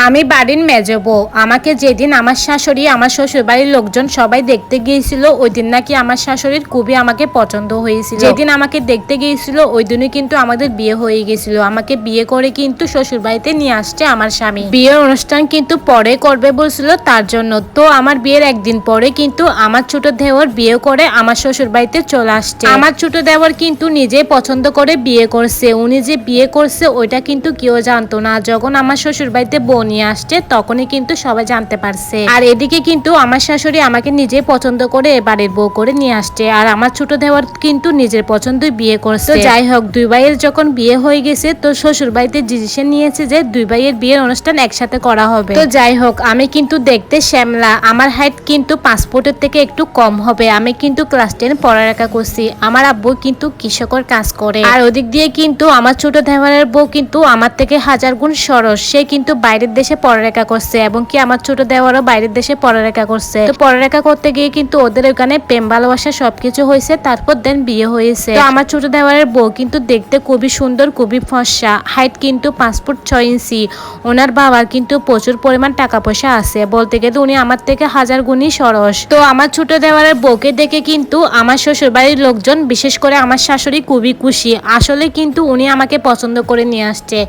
আমি বাড়ির মেজ বউ। আমাকে যেদিন আমার শাশুড়ি আমার শ্বশুর বাড়ির লোকজন সবাই দেখতে গিয়েছিল, ওই দিন নাকি আমার শাশুড়ির খুবই আমাকে পছন্দ হয়েছিল। যেদিন আমাকে দেখতে গিয়েছিল ওই দিনই কিন্তু আমাদের বিয়ে হয়ে গেছিল। আমাকে বিয়ে করে কিন্তু শ্বশুর বাড়িতে নিয়ে আসছে আমার স্বামী। বিয়ের অনুষ্ঠান কিন্তু পরে করবে বলছিল, তার জন্য তো আমার বিয়ের একদিন পরে কিন্তু আমার ছোট দেওর বিয়ে করে আমার শ্বশুর বাড়িতে চলে আসছে। আমার ছোট দেওর কিন্তু নিজে পছন্দ করে বিয়ে করছে। উনি যে বিয়ে করছে ওইটা কিন্তু কেউ জানতো না। যখন আমার শ্বশুর বাড়িতে বউ নিয়ে আসছে তখনই কিন্তু সবাই জানতে পারছে। আর এদিকে কিন্তু আমার শাশুড়ি আমাকে নিজে পছন্দ করে বাড়ির বউ করে নিয়ে আসছে, আর আমার ছোট দেওয়ার কিন্তু নিজের পছন্দই বিয়ে করছে। যাই হোক, দুই ভাইয়ের যখন বিয়ে হয়ে গেছে তো শ্বশুর বাড়িতে ডিসিশন নিয়েছে যে দুই ভাইয়ের বিয়ের অনুষ্ঠান একসাথে করা হবে। তো যাই হোক, আমি কিন্তু দেখতে শ্যামলা, আমার হাইট কিন্তু 5 ফুটের থেকে একটু কম হবে। আমি কিন্তু ক্লাস 10 পড়ালেখা করছি। আমার আব্বু কিন্তু কৃষকের কাজ করে। আর ওদিক দিয়ে কিন্তু আমার ছোট দেওয়ারের বউ কিন্তু আমার থেকে 1000 গুণ সরস। সে কিন্তু বাইরের দেশে পড়ালেখা করছে এবং কি আমার ছোট দেওয়ারও বাইরের দেশে পড়ালেখা করছে। তো পড়ালেখা করতে গিয়ে কিন্তু ওদের ওখানে প্রেম ভালোবাসা সবকিছু হয়েছে, তারপর দেন বিয়ে হয়েছে। তো আমার ছোট দেওয়ারের বউ কিন্তু দেখতে খুবই সুন্দর, খুবই ফর্সা। হাইট কিন্তু 5 ফুট 6 ইঞ্চি। ওনার বাবার কিন্তু প্রচুর পরিমাণ টাকা পয়সা আছে, বলতে গেলে উনি আমার থেকে 1000 গুণই সরস। তো আমার ছোট দেওয়ারের বউকে দেখে কিন্তু আমার শ্বশুর বাড়ির লোকজন, বিশেষ করে আমার শাশুড়ি খুবই খুশি। আসলে কিন্তু উনি আমাকে পছন্দ করে নিয়ে আসছে।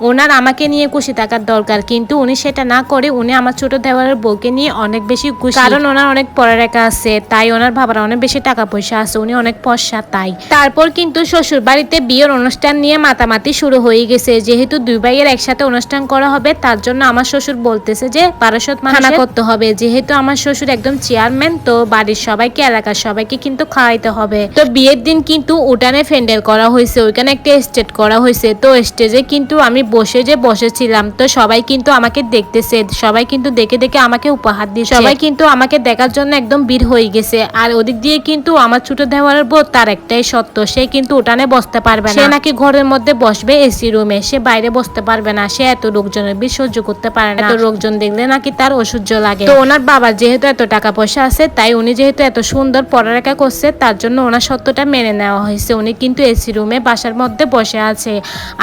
ওনার আমাকে নিয়ে খুশি থাকার দরকার, কিন্তু উনি সেটা না করে উনি আমার ছোট দেওয়ারের বউকে নিয়ে অনেক বেশি খুশি। কারণ ওনার অনেক পড়ালেখা আছে, তাই ওনার বাবার অনেক বেশি টাকা পয়সা আছে, উনি অনেক পয়সা তাই। তারপর কিন্তু শ্বশুর বাড়িতে বিয়ের অনুষ্ঠান নিয়ে মাতামাতি শুরু হয়ে গেছে। যেহেতু দুই ভাইয়ের একসাথে অনুষ্ঠান করা হবে তার জন্য আমার শ্বশুর বলতেছে যে 1200 খানা করতে হবে। যেহেতু আমার শ্বশুর একদম চেয়ারম্যান, তো বাড়ির সবাইকে, এলাকার সবাইকে কিন্তু খাওয়াইতে হবে। তো বিয়ের দিন কিন্তু উঠানে প্যান্ডেল করা হয়েছে, ওইখানে একটা স্টেজ করা হয়েছে। তো স্টেজে কিন্তু আমি বসেছিলাম, তো সবাই কিন্তু আমাকে দেখতেছে, সবাই কিন্তু দেখে দেখে আমাকে উপহার দিচ্ছে। সবাই কিন্তু আমাকে দেখার জন্য একদম ভিড় হয়ে গেছে। আর ওদিক দিয়ে কিন্তু আমার ছোট দেওয়ারের বউ, তার একটাই সত্য, সে কিন্তু উঠানে বসতে পারবে না। সে নাকি ঘরের মধ্যে বসবে এসি রুমে, সে বাইরে বসতে পারবে না। সে এত লোকজনের ভিড় সহ্য করতে পারে না, এত লোকজন দেখলে নাকি তার অসহ্য লাগে। তো ওনার বাবা যেহেতু এত টাকা পয়সা আছে, তাই উনি যেহেতু এত সুন্দর পড়ালেখা করছে, তার জন্য ওনার সত্যটা মেনে নেওয়া হয়েছে। উনি কিন্তু এসি রুমে বাসার মধ্যে বসে আছে।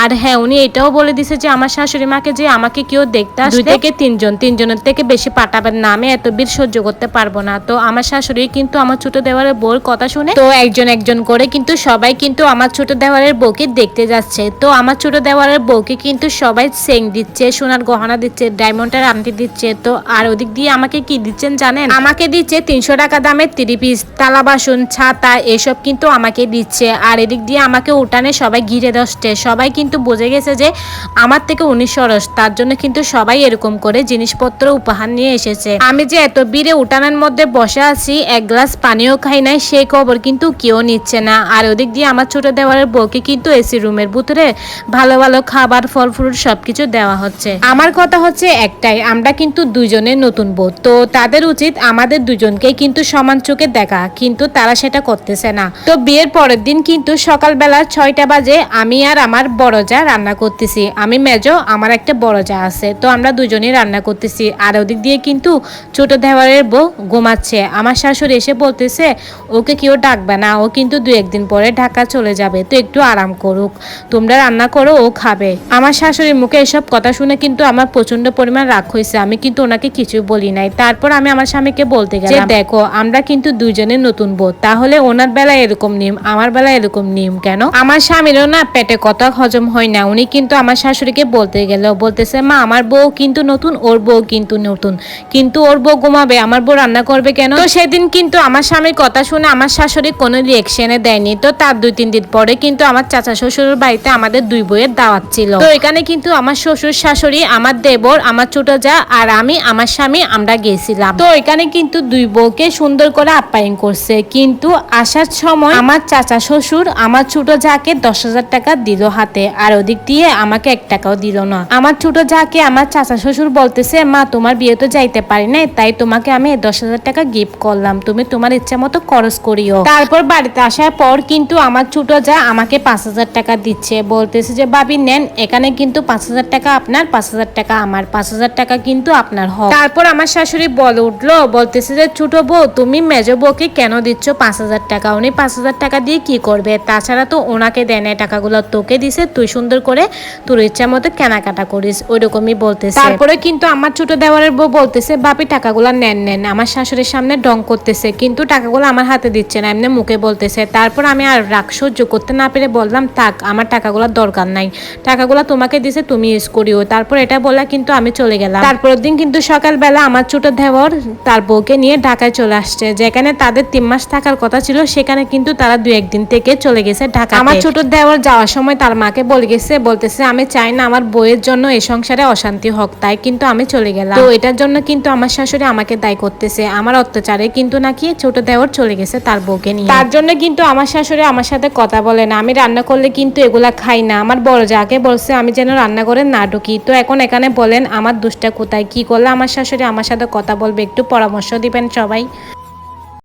আর হ্যাঁ, উনি এটাও বলে দিছে যে আমার শাশুড়ি মাকে যে আমাকে কেউ দেখতে আসে 2 থেকে 3 জন, 3 জনের থেকে বেশি পাঠাবেন না, আমি এত ভিড় সহ্য করতে পারবো না। তো আমার শাশুড়ি কিন্তু আমার ছোট দেওয়ারের বউর কথা শুনে তো একজন একজন করে কিন্তু সবাই কিন্তু আমার ছোট দেওয়ারের বউকে দেখতে যাচ্ছে। তো আমার ছোট দেওয়ারের বউকে কিন্তু সবাই সেং দিচ্ছে, সোনার গহনা দিচ্ছে, ডায়মন্ডের আংটি দিচ্ছে। তো আর ওদিক দিয়ে আমাকে কি দিচ্ছেন জানেন? আমাকে দিচ্ছে 300 টাকা দামের 3 পিস থালা বাসন, ছাতা, এসব কিন্তু আমাকে দিচ্ছে। আর এদিক দিয়ে আমাকে উঠানে সবাই ঘিরে ধরছে। সবাই কিন্তু বুঝে গেছে যে আমার থেকে 19 সরস, তার জন্য কিন্তু সবাই এরকম করে জিনিসপত্র উপহার নিয়ে এসেছে। আমি যে এত ভিড়ে উঠানের মধ্যে বসে আছি, এক গ্লাস পানিও খাই নাই, সেই খবর কিন্তু কেউ নিচ্ছে না। আর ওদিক দিয়ে আমার ছোট দেওয়ারের বউকে কিন্তু এসি রুমের ভিতরে ভালো ভালো খাবার, ফল ফ্রুট সবকিছু দেওয়া হচ্ছে। আমার কথা হচ্ছে একটাই, আমরা কিন্তু দুইজনের নতুন বউ, তো তাদের উচিত আমাদের দুজনকে কিন্তু সমান চোখে দেখা, কিন্তু তারা সেটা করতেছে না। তো বিয়ের পরের দিন কিন্তু সকালবেলা 6টা বাজে আমি আর আমার বড় যা রান্না করতেছি। আমি মেজো, আমার একটা বড় যা আছে, তো আমরা দুজনেই রান্না করতেছি। আর ওদিক দিয়ে কিন্তু ছোট দেওয়ারের বউ ঘুমাচ্ছে। আমার শাশুড়ি এসে বলতেছে ওকে কেউ ডাকবে না, ও কিন্তু 2-1 দিন পরে ঢাকা চলে যাবে, তো একটু আরাম করুক, তোমরা রান্না করো, ও খাবে। আমার শাশুড়ির মুখে এসব কথা শুনে কিন্তু আমার প্রচন্ড পরিমাণ রাগ হয়েছে। আমি কিন্তু ওনাকে কিছু বলি নাই। তারপর আমি আমার স্বামীকে বলতে গেলাম যে দেখো, আমরা কিন্তু দুইজনের নতুন বউ, তাহলে ওনার বেলায় এরকম নিয়ম, আমার বেলায় এরকম নিয়ম কেন? আমার স্বামীরও না পেটে কথা হজম হয় না। উনি কিন্তু আমার শাশুড়িকে বলতে গেল, বলতেছে মা আমার বউ কিন্তু নতুন, ওর বউ কিন্তু নতুন, কিন্তু ওর বউ ঘুমাবে, আমার বউ রান্না করবে কেন? তো সেদিন কিন্তু আমার স্বামীর কথা শুনে আমার শাশুড়ি কোনো রিয়েকশনে দেয়নি। তো তার 2-3 দিন পরে কিন্তু আমার চাচা শ্বশুরের বাড়িতে আমাদের দুই বইয়ের দাওয়াত ছিল। তো এখানে কিন্তু আমার শ্বশুর শাশুড়ি, আমার দেবর, আমার ছোট যা আর আমি, আমার স্বামী, আমরা গেছিলাম। তো এখানে কিন্তু দুই বউকে সুন্দর করে আপ্যায়ন করছে। কিন্তু আসার সময় আমার চাচা শ্বশুর আমার ছোট যাকে 10,000 টাকা দিল হাতে, আর ওদিক দিয়ে আমাকে 1 টাকাও দিল না। আমার ছোট যাকে আমার চাচা শ্বশুর বলতেছে মা তোমার বিয়ে তো যাইতে পারি নাই, তাই তোমাকে আমি 10,000 টাকা গিফট করলাম, তুমি তোমার ইচ্ছা মতো খরচ করিও। তারপর বাড়িতে আসার পর কিন্তু আমার ছোট যা আমাকে 5,000 টাকা দিচ্ছে, বলতেছে যে ভাবি নেন, এখানে কিন্তু 5,000 টাকা আপনার, 5,000 টাকা আমার, 5,000 টাকা কিন্তু আপনার হক। তারপর আমার শাশুড়ি বলে উঠলো, বলতেছে যে ছোট বউ তুমি মেজ বউকে কেন দিচ্ছ 5,000 টাকা? উনি 5,000 টাকা দিয়ে কি করবে? তাছাড়া তো ওনাকে দেয় না টাকাগুলো, তোকে দিছে, তুই সুন্দর করে তোর ইচ্ছা মতো কেনাকাটা করিস, ওইরকমই বলতেছে। তারপরে কিন্তু আমার ছোট দেওয়ারের বউ বলতেছে বাপি টাকাগুলো নেন নেন, আমার শাশুড়ির সামনে ডং করতেছে, কিন্তু টাকাগুলো আমার হাতে দিচ্ছে না, এমনি মুখে বলতেছে। তারপর আমি আর রাগ সহ্য করতে না পেরে বললাম থাক, আমার টাকাগুলোর দরকার নাই, টাকাগুলো তোমাকে দিছে, তুমি ইউজ করিও। তারপর এটা বলা কিন্তু আমি চলে গেলাম। তারপরের দিন কিন্তু সকালবেলা আমার ছোট দেওর তার বউকে নিয়ে ঢাকায় চলে আসছে, যেখানে তাদের 3 মাস থাকার কথা ছিল সেখানে কিন্তু তারা 2-1 দিন থেকে চলে গেছে ঢাকা। আমার ছোট দেওর যাওয়ার সময় তার মাকে বলে গেছে, বলতেছে আমি চাই না আমার বউয়ের জন্য এই সংসারে অশান্তি হোক, তাই কিন্তু আমি চলে গেলাম। তো এটার জন্য কিন্তু আমার শাশুড়ি আমাকে দায়ী করতেছে, আমার অত্যাচারে কিন্তু নাকি ছোট দেওর চলে গেছে তার বউকে নিয়ে। তার জন্য কিন্তু আমার শাশুড়ি আমার সাথে কথা বলে না, আমি রান্না করলে কিন্তু এগুলা খাই না। আমার বড় যাকে বলছে আমি যেন রান্না করে না ঢুকি। তো এখন এখানে বলেন আমার দুষ্টা কোথায়, কি করলে আমার শাশুড়ি আমার সাথে কথা বলবে, একটু পরামর্শ দিবেন সবাই।